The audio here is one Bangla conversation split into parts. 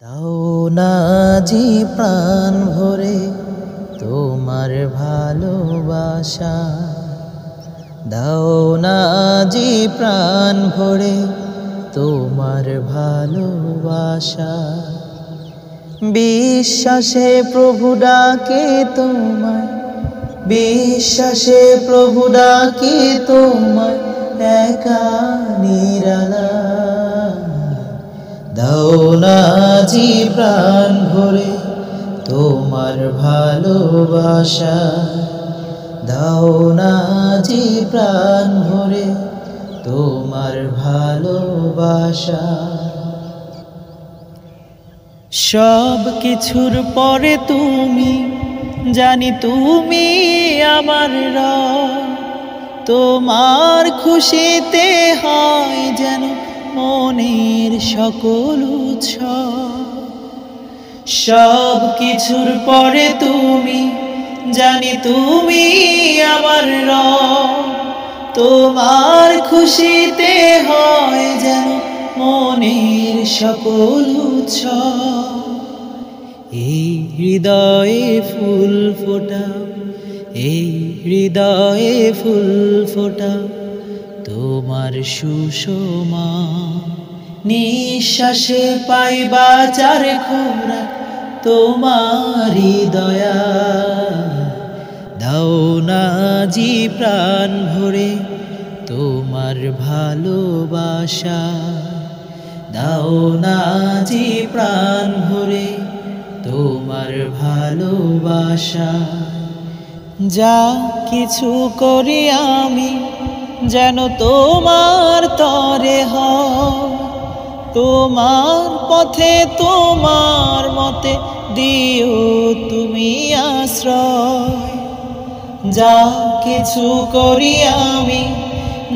দাও না জি প্রাণ ভরে তোমার ভালোবাসা, দাও না জি প্রাণ ভরে তোমার ভালোবাসা। বিশ্বাসে প্রভু ডাকে তোমায়, বিশ্বাসে প্রভু ডাকে তোমায় একা নিরালা। দাও না জি প্রাণ ভরে তোমার ভালোবাসা, দাও না জি প্রাণ ভরে তোমার ভালোবাসা। সব কিছুর পরে তুমি, জানি তুমি আমার রব, তোমার খুশিতে হয় যেন মনের সকল উৎসব। সব কিছুর পরে তুমি, জানি তুমি আমার রব, তোমার খুশিতে হয় যেন মনের সকল উৎসব। এই হৃদয়ে ফুল ফোটাও, এই হৃদয়ে ফুল ফোটাও তোমার সুষমা। নিঃশ্বাসে পাই বাঁচার খোরাক তোমারি দয়া। দাও না জি প্রাণ ভরে তোমার ভালোবাসা, দাও না জি প্রাণ ভরে তোমার ভালোবাসা। যা কিছু করি আমি যেন তোমার তরে হয়, তোমার পথে তোমার মতে দিও তুমি আশ্রয়। যা কিছু করি আমি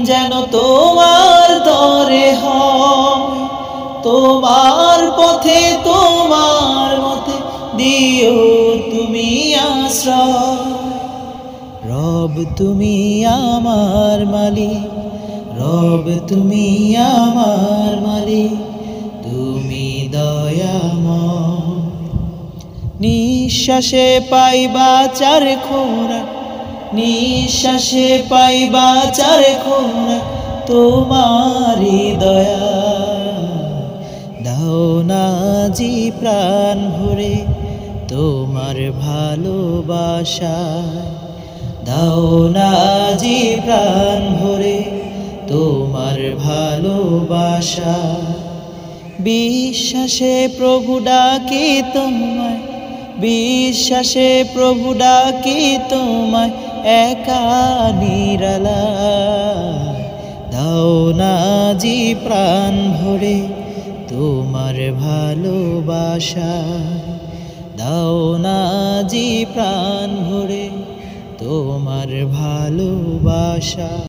যেন তোমার তরে হয়, তোমার পথে তোমার মতে দিও তুমি আশ্রয়। রব তুমি আমার মালিক, রব তুমি আমার মালিক, তুমি দয়াময়। নিঃশ্বাসে পাই বাঁচার খোরাক, নিঃশ্বাসে পাই বাঁচার খোরাক তোমারি দয়া। দাও না জি প্রাণ ভরে তোমার ভালোবাসা, দাও না জি প্রাণ ভরে তোমার ভালোবাসা। বিশ্বাসে প্রভু ডাকে তোমায়, বিশ্বাসে প্রভু ডাকে তোমায় একা নিরালা। দাও না জি প্রাণ ভরে তোমার ভালোবাসা, দাও না জি প্রাণ ভরে তোমার ভালোবাসা।